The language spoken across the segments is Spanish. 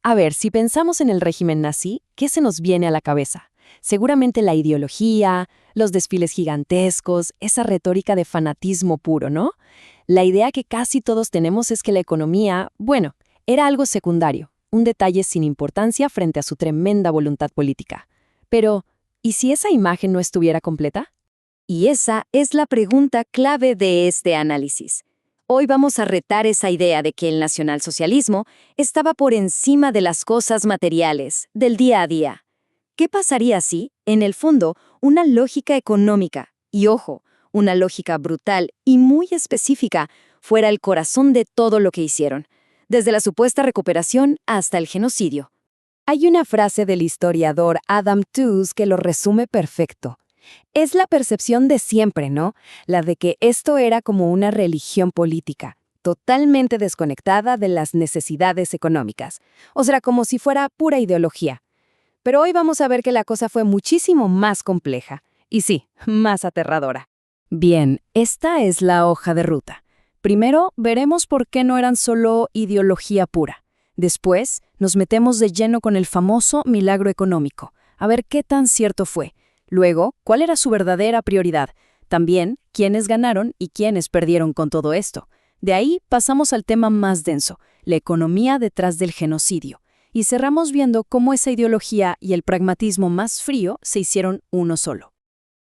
A ver, si pensamos en el régimen nazi, ¿qué se nos viene a la cabeza? Seguramente la ideología, los desfiles gigantescos, esa retórica de fanatismo puro, ¿no? La idea que casi todos tenemos es que la economía, bueno, era algo secundario, un detalle sin importancia frente a su tremenda voluntad política. Pero, ¿y si esa imagen no estuviera completa? Y esa es la pregunta clave de este análisis. Hoy vamos a retar esa idea de que el nacionalsocialismo estaba por encima de las cosas materiales, del día a día. ¿Qué pasaría si, en el fondo, una lógica económica, y ojo, una lógica brutal y muy específica, fuera el corazón de todo lo que hicieron, desde la supuesta recuperación hasta el genocidio? Hay una frase del historiador Adam Tooze que lo resume perfecto. Es la percepción de siempre, ¿no? La de que esto era como una religión política, totalmente desconectada de las necesidades económicas. O sea, como si fuera pura ideología. Pero hoy vamos a ver que la cosa fue muchísimo más compleja. Y sí, más aterradora. Bien, esta es la hoja de ruta. Primero, veremos por qué no eran solo ideología pura. Después, nos metemos de lleno con el famoso milagro económico, a ver qué tan cierto fue. Luego, ¿cuál era su verdadera prioridad? También, ¿quiénes ganaron y quiénes perdieron con todo esto? De ahí pasamos al tema más denso, la economía detrás del genocidio. Y cerramos viendo cómo esa ideología y el pragmatismo más frío se hicieron uno solo.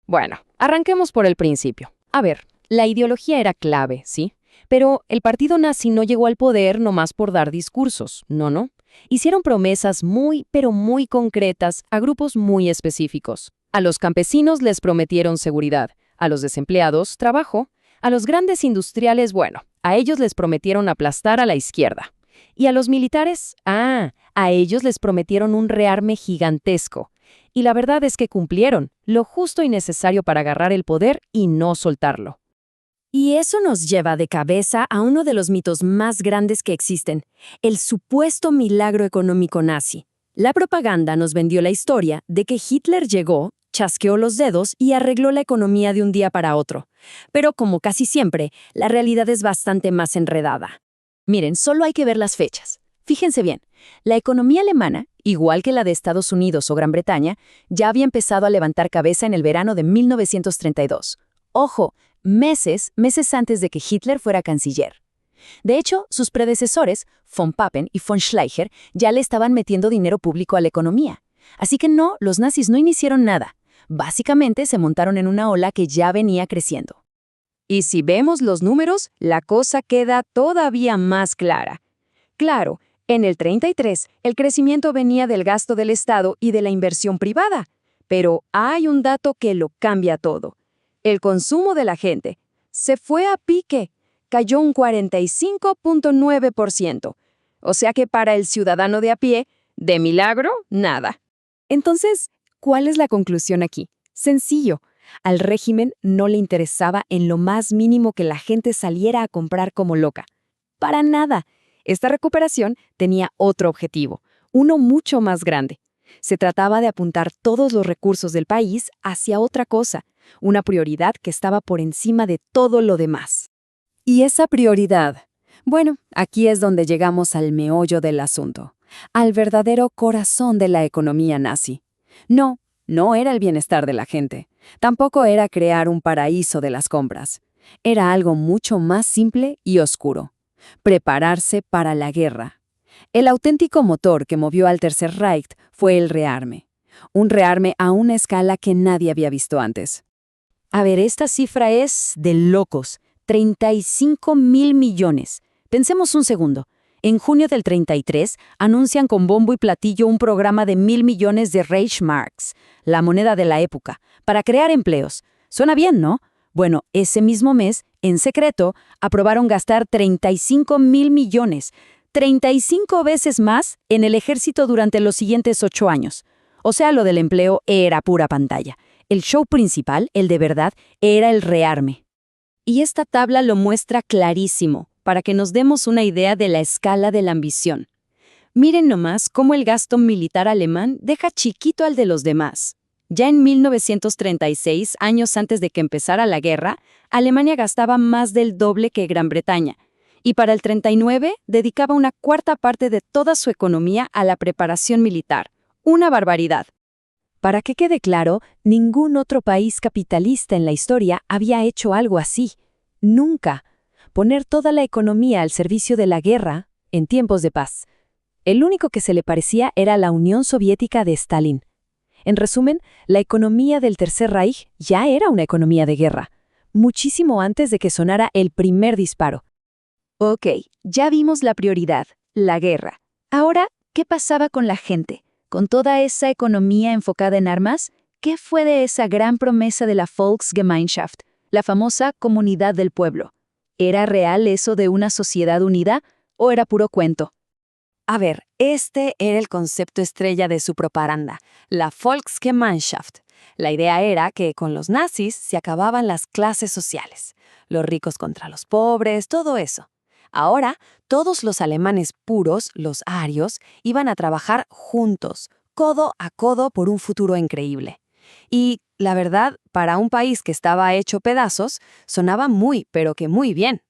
Bueno, arranquemos por el principio. A ver, la ideología era clave, ¿sí? Pero el partido nazi no llegó al poder nomás por dar discursos, no. Hicieron promesas pero muy concretas a grupos muy específicos. A los campesinos les prometieron seguridad, a los desempleados, trabajo, a los grandes industriales, bueno, a ellos les prometieron aplastar a la izquierda. Y a los militares, a ellos les prometieron un rearme gigantesco. Y la verdad es que cumplieron lo justo y necesario para agarrar el poder y no soltarlo. Y eso nos lleva de cabeza a uno de los mitos más grandes que existen, el supuesto milagro económico nazi. La propaganda nos vendió la historia de que Hitler llegó, chasqueó los dedos y arregló la economía de un día para otro. Pero como casi siempre, la realidad es bastante más enredada. Miren, solo hay que ver las fechas. Fíjense bien, la economía alemana, igual que la de Estados Unidos o Gran Bretaña, ya había empezado a levantar cabeza en el verano de 1932. Ojo, meses antes de que Hitler fuera canciller. De hecho, sus predecesores, von Papen y von Schleicher, ya le estaban metiendo dinero público a la economía. Así que no, los nazis no iniciaron nada. Básicamente se montaron en una ola que ya venía creciendo. Y si vemos los números, la cosa queda todavía más clara. Claro, en el 33, el crecimiento venía del gasto del Estado y de la inversión privada. Pero hay un dato que lo cambia todo. El consumo de la gente se fue a pique, cayó un 45.9%. O sea que para el ciudadano de a pie, de milagro, nada. Entonces, ¿cuál es la conclusión aquí? Sencillo. Al régimen no le interesaba en lo más mínimo que la gente saliera a comprar como loca. Para nada. Esta recuperación tenía otro objetivo, uno mucho más grande. Se trataba de apuntar todos los recursos del país hacia otra cosa, una prioridad que estaba por encima de todo lo demás. ¿Y esa prioridad? Bueno, aquí es donde llegamos al meollo del asunto, al verdadero corazón de la economía nazi. No era el bienestar de la gente. Tampoco era crear un paraíso de las compras. Era algo mucho más simple y oscuro. Prepararse para la guerra. El auténtico motor que movió al Tercer Reich fue el rearme. Un rearme a una escala que nadie había visto antes. A ver, esta cifra es de locos. 35.000 millones. Pensemos un segundo. En junio del 33 anuncian con bombo y platillo un programa de 1.000 millones de Reichsmarks, la moneda de la época, para crear empleos. Suena bien, ¿no? Bueno, ese mismo mes, en secreto, aprobaron gastar 35.000 millones, 35 veces más en el ejército durante los siguientes 8 años. O sea, lo del empleo era pura pantalla. El show principal, el de verdad, era el rearme. Y esta tabla lo muestra clarísimo, para que nos demos una idea de la escala de la ambición. Miren nomás cómo el gasto militar alemán deja chiquito al de los demás. Ya en 1936, años antes de que empezara la guerra, Alemania gastaba más del doble que Gran Bretaña. Y para el 39 dedicaba una cuarta parte de toda su economía a la preparación militar. Una barbaridad. Para que quede claro, ningún otro país capitalista en la historia había hecho algo así. Nunca. Poner toda la economía al servicio de la guerra en tiempos de paz. El único que se le parecía era la Unión Soviética de Stalin. En resumen, la economía del Tercer Reich ya era una economía de guerra, muchísimo antes de que sonara el primer disparo. Ok, ya vimos la prioridad, la guerra. Ahora, ¿qué pasaba con la gente? Con toda esa economía enfocada en armas, ¿qué fue de esa gran promesa de la Volksgemeinschaft, la famosa comunidad del pueblo? ¿Era real eso de una sociedad unida o era puro cuento? A ver, este era el concepto estrella de su propaganda, la Volksgemeinschaft. La idea era que con los nazis se acababan las clases sociales, los ricos contra los pobres, todo eso. Ahora, todos los alemanes puros, los arios, iban a trabajar juntos, codo a codo por un futuro increíble. Y, la verdad, para un país que estaba hecho pedazos, sonaba muy, pero que muy bien.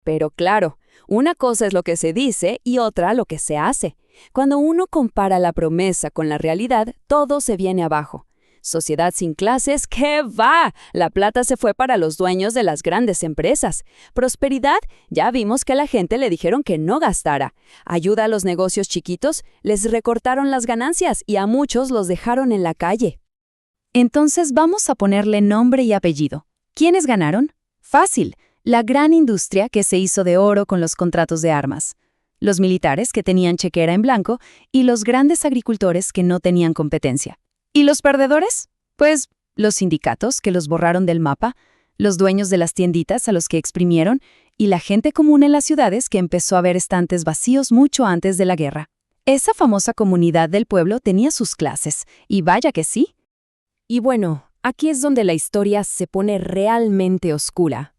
Pero claro, una cosa es lo que se dice y otra lo que se hace. Cuando uno compara la promesa con la realidad, todo se viene abajo. Sociedad sin clases, ¿qué va? La plata se fue para los dueños de las grandes empresas. Prosperidad, ya vimos que a la gente le dijeron que no gastara. Ayuda a los negocios chiquitos, les recortaron las ganancias y a muchos los dejaron en la calle. Entonces vamos a ponerle nombre y apellido. ¿Quiénes ganaron? Fácil. La gran industria que se hizo de oro con los contratos de armas. Los militares que tenían chequera en blanco y los grandes agricultores que no tenían competencia. ¿Y los perdedores? Pues los sindicatos que los borraron del mapa, los dueños de las tienditas a los que exprimieron y la gente común en las ciudades que empezó a ver estantes vacíos mucho antes de la guerra. Esa famosa comunidad del pueblo tenía sus clases, y vaya que sí. Y bueno, aquí es donde la historia se pone realmente oscura.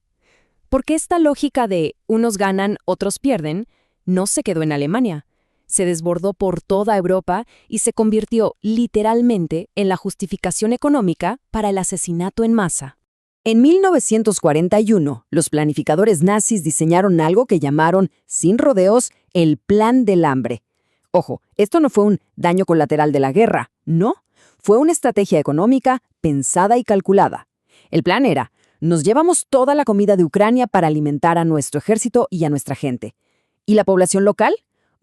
Porque esta lógica de unos ganan, otros pierden, no se quedó en Alemania. Se desbordó por toda Europa y se convirtió literalmente en la justificación económica para el asesinato en masa. En 1941, los planificadores nazis diseñaron algo que llamaron, sin rodeos, el Plan del Hambre. Ojo, esto no fue un daño colateral de la guerra, no. Fue una estrategia económica pensada y calculada. El plan era: nos llevamos toda la comida de Ucrania para alimentar a nuestro ejército y a nuestra gente. ¿Y la población local?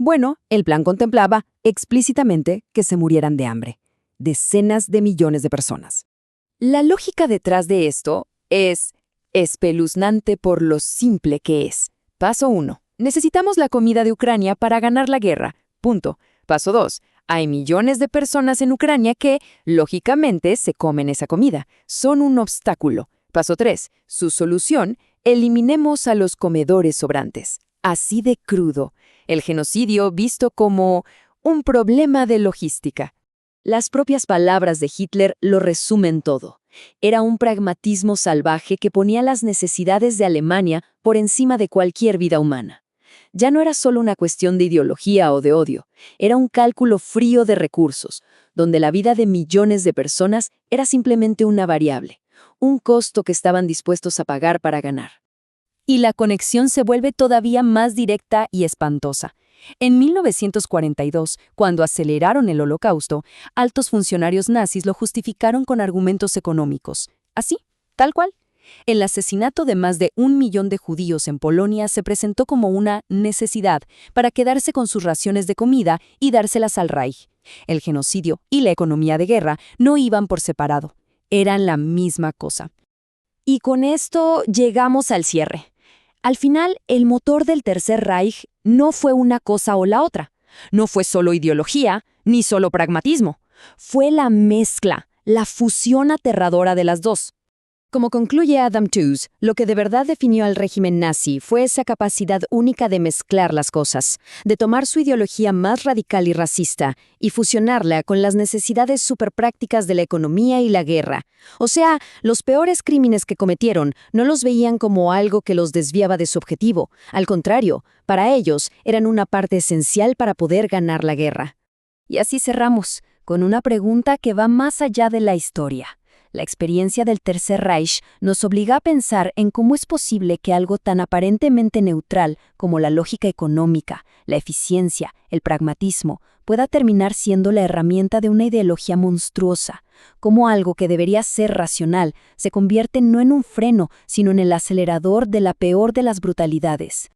Bueno, el plan contemplaba explícitamente que se murieran de hambre. Decenas de millones de personas. La lógica detrás de esto es espeluznante por lo simple que es. Paso 1. Necesitamos la comida de Ucrania para ganar la guerra. Punto. Paso 2. Hay millones de personas en Ucrania que, lógicamente, se comen esa comida. Son un obstáculo. Paso 3. Su solución: eliminemos a los comedores sobrantes. Así de crudo. El genocidio visto como un problema de logística. Las propias palabras de Hitler lo resumen todo. Era un pragmatismo salvaje que ponía las necesidades de Alemania por encima de cualquier vida humana. Ya no era solo una cuestión de ideología o de odio, era un cálculo frío de recursos, donde la vida de millones de personas era simplemente una variable, un costo que estaban dispuestos a pagar para ganar. Y la conexión se vuelve todavía más directa y espantosa. En 1942, cuando aceleraron el Holocausto, altos funcionarios nazis lo justificaron con argumentos económicos. Así, tal cual. El asesinato de más de 1 millón de judíos en Polonia se presentó como una necesidad para quedarse con sus raciones de comida y dárselas al Reich. El genocidio y la economía de guerra no iban por separado, eran la misma cosa. Y con esto llegamos al cierre. Al final, el motor del Tercer Reich no fue una cosa o la otra. No fue solo ideología, ni solo pragmatismo. Fue la mezcla, la fusión aterradora de las dos. Como concluye Adam Tooze, lo que de verdad definió al régimen nazi fue esa capacidad única de mezclar las cosas, de tomar su ideología más radical y racista y fusionarla con las necesidades superprácticas de la economía y la guerra. O sea, los peores crímenes que cometieron no los veían como algo que los desviaba de su objetivo. Al contrario, para ellos eran una parte esencial para poder ganar la guerra. Y así cerramos, con una pregunta que va más allá de la historia. La experiencia del Tercer Reich nos obliga a pensar en cómo es posible que algo tan aparentemente neutral como la lógica económica, la eficiencia, el pragmatismo, pueda terminar siendo la herramienta de una ideología monstruosa, cómo algo que debería ser racional se convierte no en un freno, sino en el acelerador de la peor de las brutalidades.